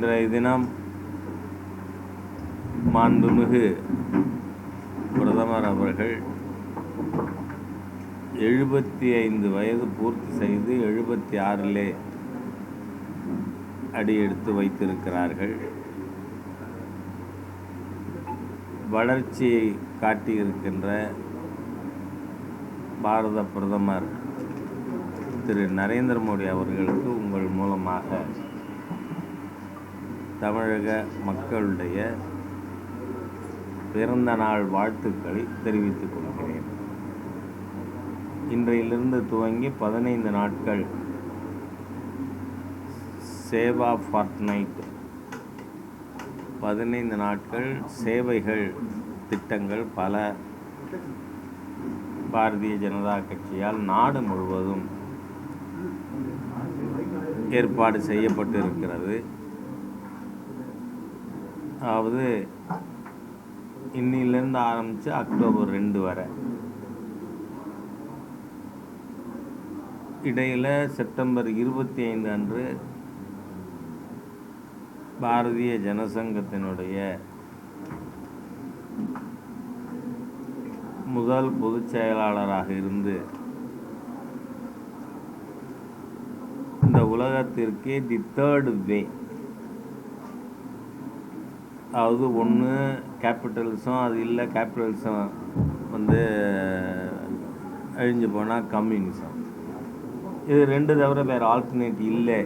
இன்றைய தினம் மாண்புமிகு பிரதமர் அவர்கள் 75 வயது பூர்த்தி செய்து 76லே அடியெடுத்து வைத்திருக்கிறார்கள். வளர்ச்சியை காட்டியிருக்கின்ற பாரத பிரதமர் திரு நரேந்திர மோடி அவர்களுக்கு உங்கள் மூலமாக தமிழக மக்களுடைய பிறந்த நாள் வாழ்த்துக்களை தெரிவித்துக் கொள்கிறேன். இன்றையிலிருந்து துவங்கி 15 நாட்கள் சேவா ஃபார்ட்நைட், 15 நாட்கள் சேவைகள் திட்டங்கள் பல பாரதிய ஜனதா கட்சியால் நாடு முழுவதும் ஏற்பாடு செய்யப்பட்டு இருக்கிறது. அதாவது இன்னிலிருந்து ஆரம்பித்து அக்டோபர் 2 வரை, இடையில் செப்டம்பர் 25 அன்று பாரதிய ஜனசங்கத்தினுடைய முதல் பொதுச் செயலாளராக இருந்து இந்த உலகத்திற்கே தி தேர்ட் வே, அதாவது ஒன்று கேபிட்டலிசம், அது இல்லை கேபிட்டலிசம் அழிஞ்சு போனால் கம்யூனிசம், இது 2 தவிர வேறு ஆல்டர்னேட் இல்லை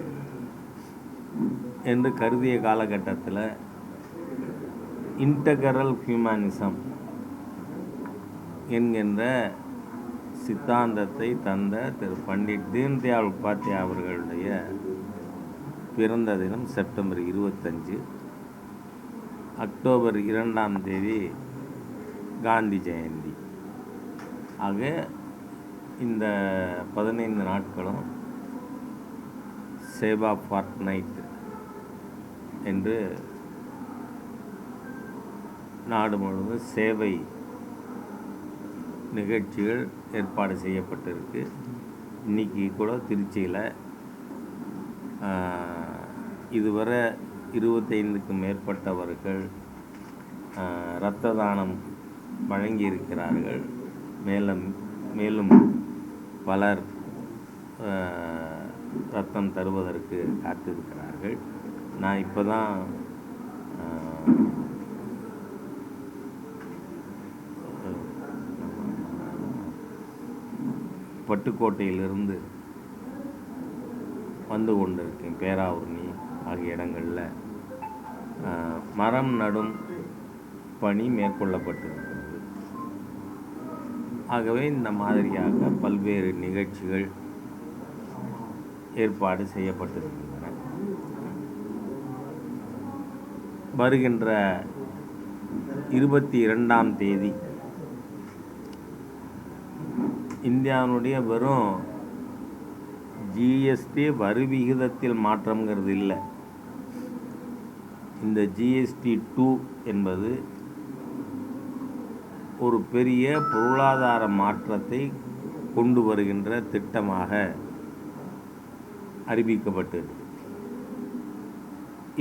என்று கருதிய காலகட்டத்தில் இன்டகரல் ஹியூமனிசம் என்கின்ற சித்தாந்தத்தை தந்த திரு பண்டிட் தீன்தயாள் உபாத்யாயா அவர்களுடைய பிறந்த தினம் செப்டம்பர் 25, அக்டோபர் 2ஆம் தேதி காந்தி ஜெயந்தி. ஆக இந்த 15 நாட்களும் சேவா ஃபார்ட்நைட் என்று நாடு முழுவதும் சேவை நிகழ்ச்சிகள் ஏற்பாடு செய்யப்பட்டிருக்கு. இன்றைக்கி கூட திருச்சியில் இதுவரை 25க்கும் மேற்பட்டவர்கள் இரத்த தானம் வழங்கியிருக்கிறார்கள். மேலும் பலர் ரத்தம் தருவதற்கு காத்திருக்கிறார்கள். நான் இப்போ தான் பட்டுக்கோட்டையிலிருந்து வந்து கொண்டிருக்கேன். பேராவூர்ணி ஆகிய இடங்களில் மரம் நடும் பணி மேற்கொள்ளப்பட்டிருக்கிறது. ஆகவே இந்த மாதிரியாக பல்வேறு நிகழ்ச்சிகள் ஏற்பாடு செய்யப்பட்டிருக்கின்றன. வருகின்ற 22ஆம் தேதி இந்தியாவினுடைய வெறும் ஜிஎஸ்டி வரி விகிதத்தில் மாற்றம்ங்கிறது இல்லை, இந்த ஜிஎஸ்டி 2 என்பது ஒரு பெரிய பொருளாதார மாற்றத்தை கொண்டு வருகின்ற திட்டமாக அறிவிக்கப்பட்டது.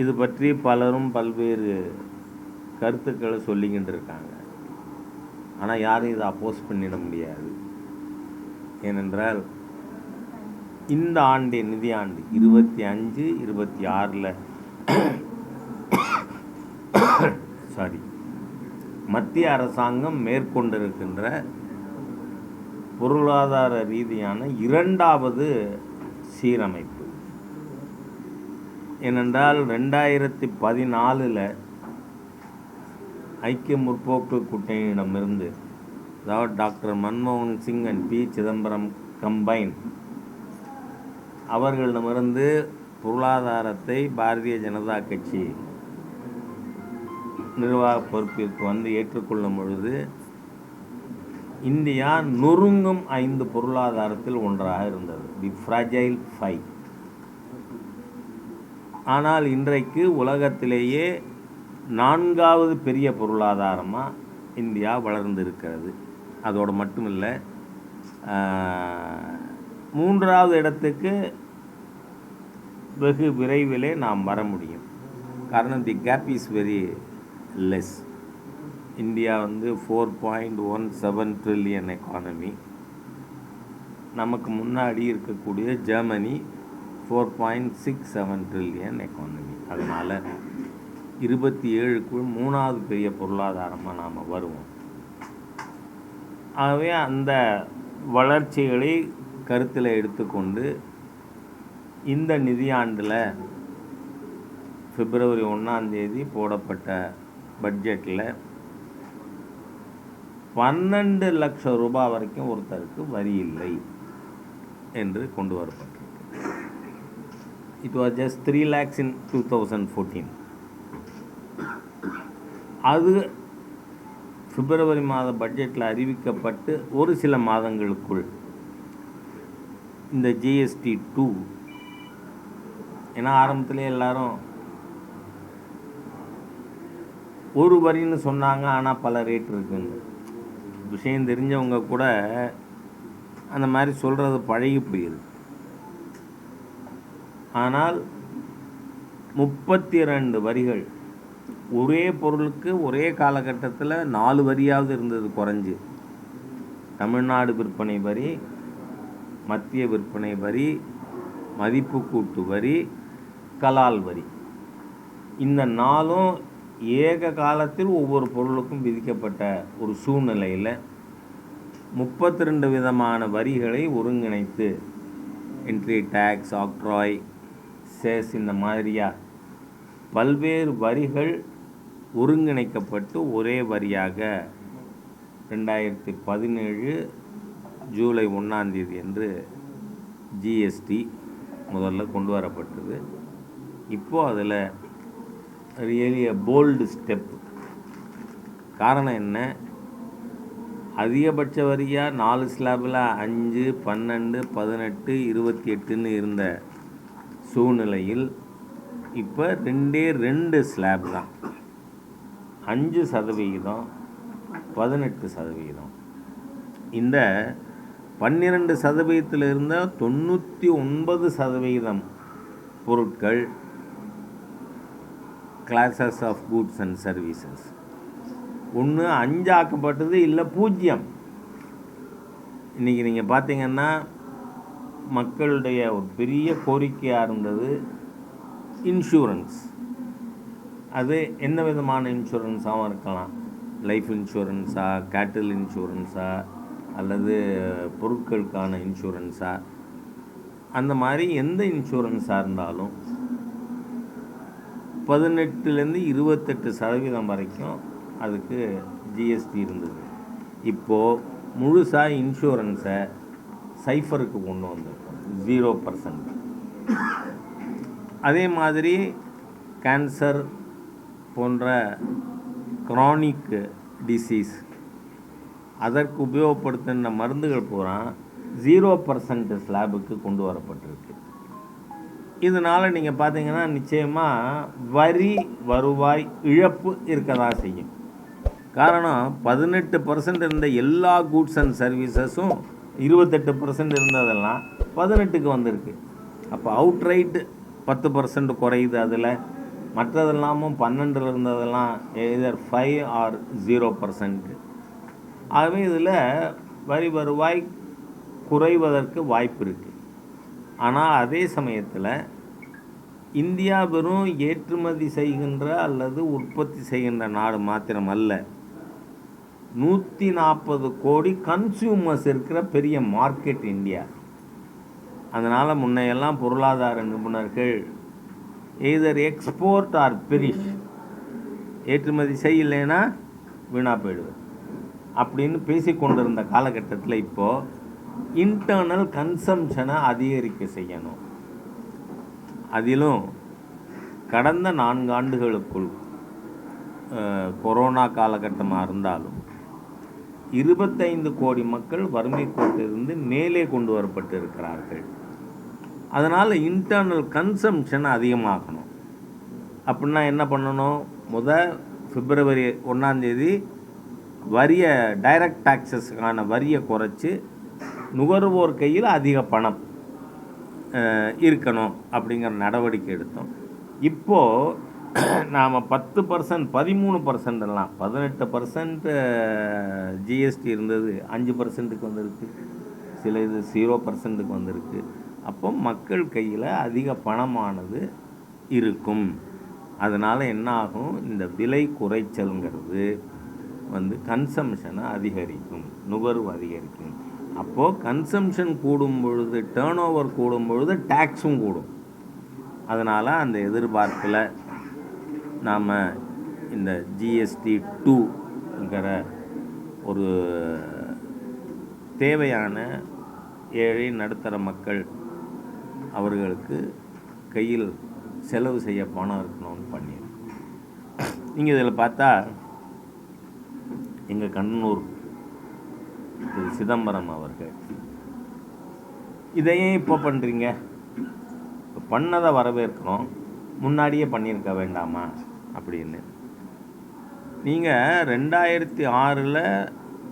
இது பற்றி பலரும் பல்வேறு கருத்துக்களை சொல்லிக்கிட்டு இருக்காங்க. ஆனால் யாரும் இதை அப்போஸ் பண்ணிட முடியாது. ஏனென்றால் இந்த ஆண்டு நிதியாண்டு 25-26 மத்திய அரசாங்கம் மேற்கொண்டிருக்கின்ற பொருளாதார ரீதியான 2வது சீரமைப்பு. ஏனென்றால் 2014 ஐக்கிய முற்போக்கு கூட்டணியிடமிருந்து, அதாவது டாக்டர் மன்மோகன் Singh and P Chidambaram combine அவர்களிடமிருந்து பொருளாதாரத்தை பாரதிய ஜனதா கட்சி நிர்வாக பொறுப்பிற்கு வந்து ஏற்றுக்கொள்ளும் பொழுது இந்தியா நொறுங்கும் 5 பொருளாதாரத்தில் ஒன்றாக இருந்தது, தி ஃப்ராஜைல் 5. ஆனால் இன்றைக்கு உலகத்திலேயே 4வது பெரிய பொருளாதாரமாக இந்தியா வளர்ந்திருக்கிறது. அதோடு மட்டும் இல்லை, 3வது இடத்துக்கு வெகு விரைவிலே நாம் வர முடியும். காரணம் the gap is very less. India 4.17 trillion economy, நமக்கு முன்னாடி இருக்கக்கூடிய ஜெர்மனி 4.67 ட்ரில்லியன் எக்கானமி. அதனால் 27க்குள் 3வது பெரிய பொருளாதாரமாக நாம் வருவோம். ஆகவே அந்த வளர்ச்சிகளை கருத்தில் எடுத்துக்கொண்டு இந்த நிதியாண்டில் பிப்ரவரி 1 போடப்பட்ட பட்ஜெட்டில் 12 லட்சம் ரூபாய் வரைக்கும் ஒருத்தருக்கு வரி இல்லை என்று கொண்டு வரப்பட்டிருக்கு. It was just 3 lakhs in 2014. அது பிப்ரவரி மாத பட்ஜெட்டில் அறிவிக்கப்பட்டு ஒரு சில மாதங்களுக்குள் இந்த GST 2, ஏன்னா ஆரம்பத்திலே எல்லாரும் ஒரு வரின்னு சொன்னாங்க, ஆனால் பல ரேட் இருக்குன்னு. விஷயம் தெரிஞ்சவங்க கூட அந்த மாதிரி சொல்கிறது பழகி போயிடுது. ஆனால் 32 வரிகள் ஒரே பொருளுக்கு ஒரே காலகட்டத்தில் 4 வரியாவது இருந்தது குறைஞ்சி. தமிழ்நாடு விற்பனை வரி, மத்திய விற்பனை வரி, மதிப்பு கூட்டு வரி, கலால் வரி, இந்த 4ம் ஏக காலத்தில் ஒவ்வொரு பொருளுக்கும் விதிக்கப்பட்ட ஒரு சூழ்நிலையில் 32 விதமான வரிகளை ஒருங்கிணைத்து என்ட்ரி டேக்ஸ், ஆக்ட்ராய், சேஸ், இந்த மாதிரியாக பல்வேறு வரிகள் ஒருங்கிணைக்கப்பட்டு ஒரே வரியாக 2017 ஜூலை 1 என்று ஜிஎஸ்டி முதல்ல கொண்டு வரப்பட்டது. இப்போது அதில் ரியலி a bold ஸ்டெப். காரணம் என்ன? அதிகபட்ச வரியாக 4 ஸ்லாபில் 5, 12, 18, 28ன்னு இருந்த சூழ்நிலையில் இப்போ 2 ஸ்லாப் தான். 5%, 18%. இந்த 12% இருந்த 99% பொருட்கள் classes of goods and services ஒன்று 5 ஆக்கப்பட்டது, இல்லை 0. இன்றைக்கி நீங்கள் பார்த்தீங்கன்னா மக்களுடைய ஒரு பெரிய கோரிக்கையாக இருந்தது இன்சூரன்ஸ். அது என்ன விதமான இன்சூரன்ஸாகவும் இருக்கலாம். லைஃப் இன்சூரன்ஸா, கேட்டில் இன்சூரன்ஸா, அல்லது பொருட்களுக்கான இன்சூரன்ஸா, அந்த மாதிரி எந்த இன்சூரன்ஸாக இருந்தாலும் 18லேருந்து 28% வரைக்கும் அதுக்கு ஜிஎஸ்டி இருந்தது. இப்போது முழுசாக இன்சூரன்ஸை சைஃபருக்கு கொண்டு வந்திருக்கோம், 0%. அதே மாதிரி கேன்சர் போன்ற க்ரானிக் டிசீஸ், அதற்கு உபயோகப்படுத்தின மருந்துகள் பூரா 0% ஸ்லாபுக்கு கொண்டு வரப்பட்டிருக்கு. இதனால் நீங்கள் பார்த்தீங்கன்னா நிச்சயமாக வரி வருவாய் இழப்பு இருக்க தான் செய்யும். காரணம் 18% இருந்த எல்லா கூட்ஸ் அண்ட் சர்வீசஸும் 28% இருந்ததெல்லாம் 18க்கு வந்திருக்கு. அப்போ அவுட்ரைட் 10% குறையுது. அதில் மற்றதெல்லாமும் 12 இருந்ததெல்லாம் எதர் 5 or 0%. ஆகவே இதில் வரி வருவாய் குறைவதற்கு வாய்ப்பு இருக்குது. ஆனால் அதே சமயத்தில் இந்தியா வெறும் ஏற்றுமதி செய்கின்ற அல்லது உற்பத்தி செய்கின்ற நாடு மாத்திரம் அல்ல, 140 கோடி கன்சியூமர்ஸ் இருக்கிற பெரிய மார்க்கெட் இந்தியா. அதனால் முன்னையெல்லாம் பொருளாதார நிபுணர்கள் எய்தர் எக்ஸ்போர்ட் ஆர் பெரிஷ், ஏற்றுமதி செய்யலைன்னா வீணாக போயிடுவேன் அப்படின்னு பேசிக்கொண்டிருந்த காலகட்டத்தில் இப்போது இன்டர்னல் கன்சம்ஷனை அதிகரிக்க செய்யணும். அதிலும் கடந்த 4 ஆண்டுகளுக்குள் கொரோனா காலகட்டமாக இருந்தாலும் 25 கோடி மக்கள் வறுமை கோட்டிலிருந்து மேலே கொண்டு வரப்பட்டு இருக்கிறார்கள். அதனால் இன்டர்னல் கன்சம்ஷன் அதிகமாகணும். அப்படின்னா என்ன பண்ணணும்? பிப்ரவரி 1 வரியை, டைரக்ட் டாக்ஸஸுக்கான வரியை குறைச்சி நுகர்வோர் கையில் அதிக பணம் இருக்கணும் அப்படிங்கிற நடவடிக்கை எடுத்தோம். இப்போது நாம் 10%, 13%, 18% ஜிஎஸ்டி இருந்தது 5%க்கு வந்திருக்கு, சில இது 0%க்கு வந்திருக்கு. அப்போ மக்கள் கையில் அதிக பணமானது இருக்கும். அதனால் என்ன ஆகும், இந்த விலை குறைச்சல்ங்கிறது கன்சம்ஷனை அதிகரிக்கும், நுகர்வு அதிகரிக்கும். அப்போது கன்சம்ஷன் கூடும் பொழுது, டேர்ன் ஓவர் கூடும் பொழுது டேக்ஸும் கூடும். அதனால் அந்த எதிர்பார்ப்பில் நாம் இந்த ஜிஎஸ்டி 2ங்கிற ஒரு தேவையான ஏழை நடுத்தர மக்கள் அவர்களுக்கு கையில் செலவு செய்ய பணம் இருக்கணும்னு பண்ணியிருக்கோம். நீங்கள் இதில் பார்த்தா எங்கள் கண்ணூர் திரு சிதம்பரம் அவர்கள் இதையே இப்போ பண்ணுறீங்க, இப்போ பண்ணதை வரவேற்கிறோம், முன்னாடியே பண்ணியிருக்க வேண்டாமா அப்படின்னு. நீங்கள் 2006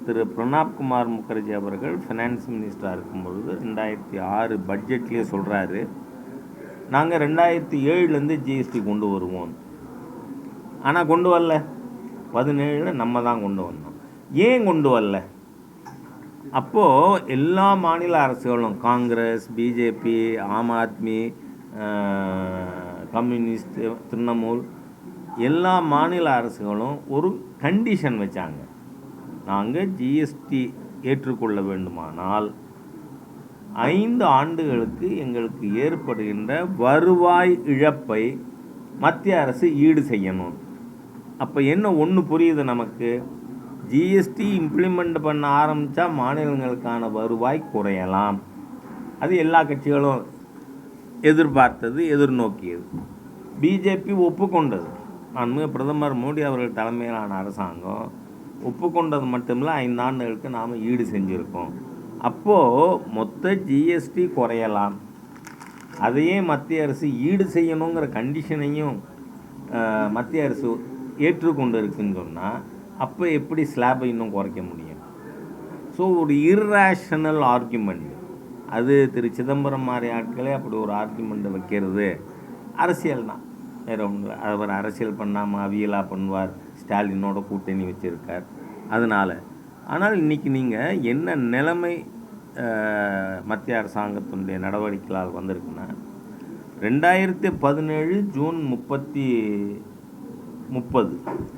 திரு பிரணாப் குமார் முகர்ஜி அவர்கள் ஃபினான்ஸ் மினிஸ்டராக இருக்கும்பொழுது 2006 பட்ஜெட்லேயே சொல்கிறாரு, நாங்கள் 2007 ஜிஎஸ்டி கொண்டு வருவோம். ஆனால் கொண்டு வரல. 2017 நம்ம தான் கொண்டு வந்தோம். ஏன் கொண்டு வரல? அப்போது எல்லா மாநில அரசுகளும், காங்கிரஸ், பிஜேபி, ஆம் ஆத்மி, கம்யூனிஸ்ட், திரிணாமுல், எல்லா மாநில அரசுகளும் ஒரு கண்டிஷன் வச்சாங்க. நாங்கள் ஜிஎஸ்டி ஏற்றுக்கொள்ள வேண்டுமானால் 5 ஆண்டுகளுக்கு எங்களுக்கு ஏற்படுகின்ற வருவாய் இழப்பை மத்திய அரசு ஈடு செய்யணும். அப்போ என்ன ஒன்று புரியுது நமக்கு, ஜிஎஸ்டி இம்ப்ளிமெண்ட் பண்ண ஆரம்பித்தா மாநிலங்களுக்கான வருவாய் குறையலாம். அது எல்லா கட்சிகளும் எதிர்பார்த்தது, எதிர்நோக்கியது. பிஜேபி ஒப்புக்கொண்டது. மாண்புமிகு பிரதமர் மோடி அவர்கள் தலைமையிலான அரசாங்கம் ஒப்புக்கொண்டது மட்டுமில்லை, 5 ஆண்டுகளுக்கு நாம் ஈடு செஞ்சுருக்கோம். அப்போது மொத்த ஜிஎஸ்டி குறையலாம். அதையே மத்திய அரசு ஈடு செய்யணுங்கிற கண்டிஷனையும் மத்திய அரசு ஏற்றுக்கொண்டு இருக்குன்னு சொன்னால் அப்போ எப்படி ஸ்லாபை இன்னும் குறைக்க முடியும்? ஸோ ஒரு இர்ரேஷனல் ஆர்குமெண்ட். அது திரு சிதம்பரம் மாதிரி ஆட்களே அப்படி ஒரு ஆர்குமெண்ட்டை வைக்கிறது அரசியல் தான், வேறு ஒன்றும் இல்லை. அவர் அரசியல் பண்ணாமல் அவியலாக பண்ணுவார், ஸ்டாலினோட கூட்டணி வச்சுருக்கார். அதனால் ஆனால் இன்றைக்கி நீங்கள் என்ன நிலைமை மத்திய அரசாங்கத்தினுடைய நடவடிக்கைகளால் வந்திருக்குன்னா, 2017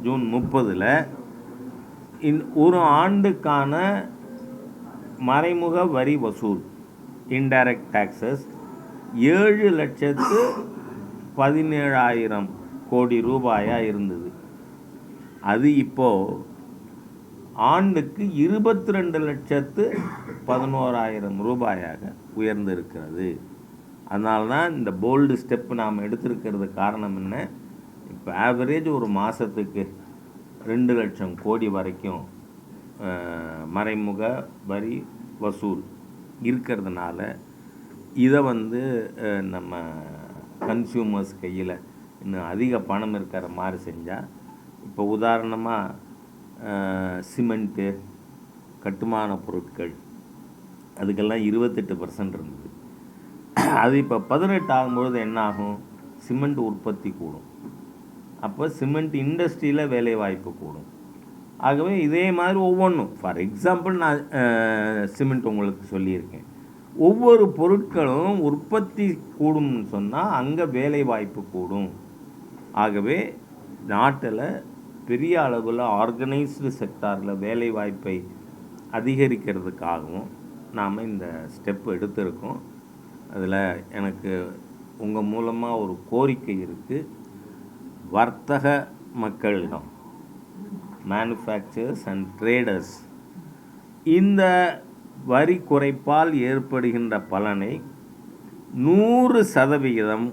ஜூன் 30 ஒரு ஆண்டுக்கான மறைமுக வரி வசூல், இன்டைரக்ட் டாக்ஸஸ் 7,17,000 கோடி ரூபாயாக இருந்தது. அது இப்போது ஆண்டுக்கு 22,11,000 ரூபாயாக உயர்ந்திருக்கிறது. அதனால தான் இந்த போல்டு ஸ்டெப்பு நாம் எடுத்திருக்கிறது. காரணம் என்ன, இப்போ ஆவரேஜ் ஒரு மாதத்துக்கு 2 லட்சம் கோடி வரைக்கும் மறைமுக வரி வசூல் இருக்கிறதுனால இதை நம்ம கன்சியூமர்ஸ் கையில் இன்னும் அதிக பணம் இருக்கிற மாதிரி செஞ்சால், இப்போ உதாரணமாக சிமெண்ட்டு, கட்டுமான பொருட்கள், அதுக்கெல்லாம் 28% இருந்தது. அது இப்போ 18 ஆகும்பொழுது என்ன ஆகும், சிமெண்ட் உற்பத்தி கூடும். அப்போ சிமெண்ட் இண்டஸ்ட்ரியில் வேலைவாய்ப்பு கூடும். ஆகவே இதே மாதிரி ஒவ்வொன்றும், ஃபார் எக்ஸாம்பிள் நான் சிமெண்ட் உங்களுக்கு சொல்லியிருக்கேன், ஒவ்வொரு பொருட்களும் உற்பத்தி கூடும்னு சொன்னால் அங்கே வேலைவாய்ப்பு கூடும். ஆகவே நாட்டில் பெரிய அளவில் ஆர்கனைஸ்டு செக்டாரில் வேலைவாய்ப்பை அதிகரிக்கிறதுக்காகவும் நாம் இந்த ஸ்டெப் எடுத்திருக்கோம். அதில் எனக்கு உங்கள் மூலமாக ஒரு கோரிக்கை இருக்குது. வர்த்தக மக்களிடம், மேனுஃபேக்சரர்ஸ் அண்ட் ட்ரேடர்ஸ், இந்த வரி குறைப்பால் ஏற்படுகின்ற பலனை 100%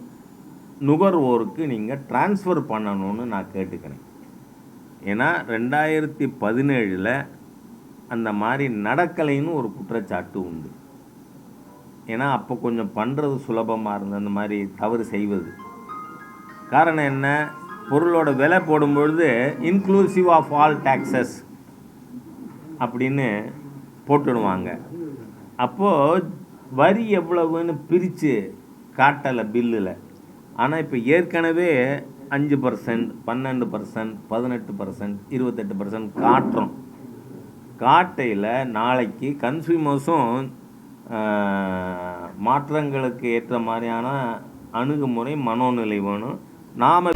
நுகர்வோருக்கு நீங்கள் ட்ரான்ஸ்ஃபர் பண்ணணும்னு நான் கேட்டுக்கிறேன். ஏன்னா 2017 அந்த மாதிரி நடக்கலைன்னு ஒரு குற்றச்சாட்டு உண்டு. ஏன்னா அப்போ கொஞ்சம் பண்ணுறது சுலபமாக இருந்தது அந்த மாதிரி தவறு செய்வது. காரணம் என்ன, பொருளோட விலை போடும்பொழுது இன்க்ளூசிவ் ஆஃப் ஆல் டேக்ஸஸ் அப்படின்னு போட்டுடுவாங்க. அப்போது வரி எவ்வளவுன்னு பிரித்து காட்டலை பில்லில். ஆனால் இப்போ ஏற்கனவே 5%, 12%, 18%, 28% காட்டுறோம். காட்டையில் நாளைக்கு கன்சியூமர்ஸும் மாற்றங்களுக்கு ஏற்ற மாதிரியான அணுகுமுறை மனோநிலை வேணும். நாம்